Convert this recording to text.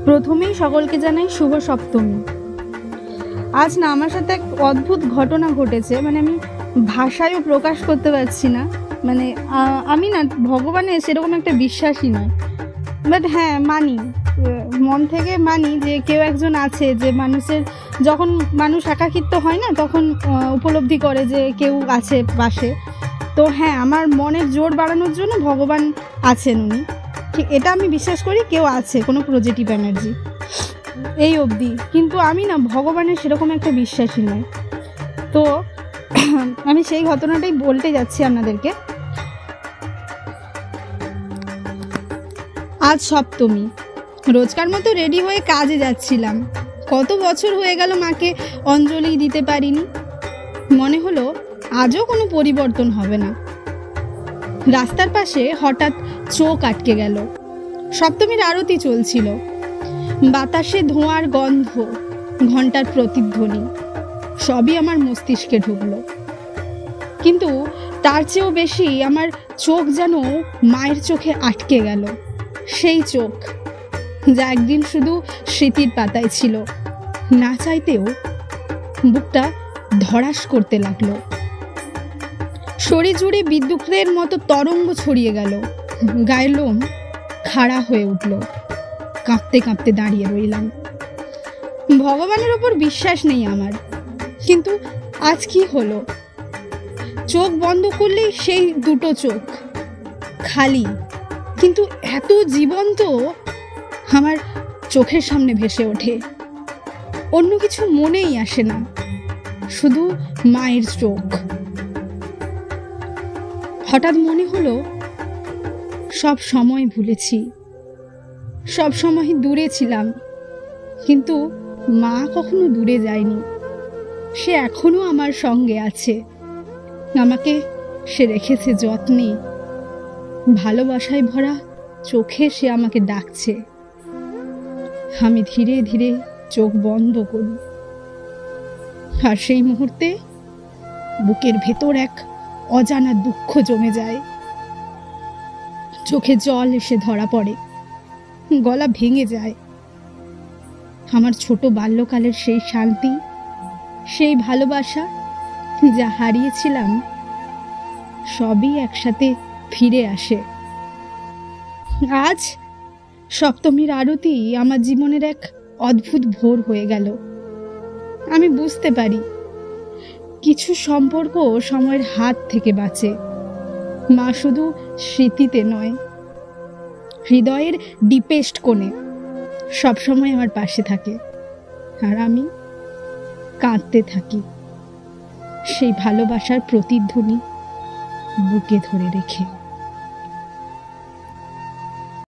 প্রথমেই সকলকে জানাই শুভ সপ্তমী। আজ না আমার সাথে এক অদ্ভুত ঘটনা ঘটেছে, মানে আমি ভাষায়ও প্রকাশ করতে পারছি না। মানে আমি না ভগবানের সেরকম একটা বিশ্বাসী নয়, বাট হ্যাঁ মানি, মন থেকে মানি যে কেউ একজন আছে, যে মানুষের যখন মানুষ একাকিত্ব হয় না তখন উপলব্ধি করে যে কেউ আছে পাশে। তো হ্যাঁ, আমার মনের জোর বাড়ানোর জন্য ভগবান আছেন, উনি ঠিক, এটা আমি বিশ্বাস করি, কেউ আছে, কোনো পজিটিভ এনার্জি, এই অবধি। কিন্তু আমি না ভগবানের সেরকম একটা বিশ্বাসী নয়। তো আমি সেই ঘটনাটাই বলতে যাচ্ছি আপনাদেরকে। আজ সপ্তমী, রোজকার মতো রেডি হয়ে কাজে যাচ্ছিলাম। কত বছর হয়ে গেল মাকে অঞ্জলি দিতে পারিনি, মনে হলো আজও কোনো পরিবর্তন হবে না। রাস্তার পাশে হঠাৎ চোখ আটকে গেল। সপ্তমীর আরতি চলছিল, বাতাসে ধোঁয়ার গন্ধ, ঘণ্টার প্রতিধ্বনি, সবই আমার মস্তিষ্কে ঢুকলো। কিন্তু তার চেয়েও বেশি আমার চোখ যেন মায়ের চোখে আটকে গেল। সেই চোখ যা একদিন শুধু স্মৃতির পাতায় ছিল। না চাইতেও বুকটা ধড়াস করতে লাগলো, শরীর জুড়ে বিদ্যুতের মতো তরঙ্গ ছড়িয়ে গেল, গায়ের লোম খাড়া হয়ে উঠল। কাঁপতে কাঁপতে দাঁড়িয়ে রইলাম। ভগবানের ওপর বিশ্বাস নেই আমার, কিন্তু আজ কি হলো? চোখ বন্ধ করলেই সেই দুটো চোখ খালি, কিন্তু এত জীবন্ত আমার চোখের সামনে ভেসে ওঠে। অন্য কিছু মনেই আসে না, শুধু মায়ের চোখ। হঠাৎ মনে হলো সব সময় ভুলেছি, সব সময় দূরে ছিলাম, কিন্তু মা কখনো দূরে যায়নি। সে এখনো আমার সঙ্গে আছে, আমাকে সে রেখেছে যত্নে। ভালোবাসায় ভরা চোখে সে আমাকে ডাকছে। আমি ধীরে ধীরে চোখ বন্ধ করি, আর সেই মুহূর্তে বুকের ভেতর এক অজানা দুঃখ জমে যায়। চোখে জল এসে ধরা পড়ে, গলা ভেঙে যায়। আমার ছোট বাল্যকালের সেই শান্তি, সেই ভালোবাসা যা হারিয়েছিলাম, সবই একসাথে ফিরে আসে। আজ সপ্তমীর আরতি আমার জীবনের এক অদ্ভুত ভোর হয়ে গেল। আমি বুঝতে পারি কিছু সম্পর্ক সময়ের হাত থেকে বাঁচে। মা শুধু স্মৃতিতে নয়, হৃদয়ের ডিপেস্ট কোণে সবসময় আমার পাশে থাকে, আর আমি কাঁদতে থাকি সেই ভালোবাসার প্রতিধ্বনি বুকে ধরে রেখে।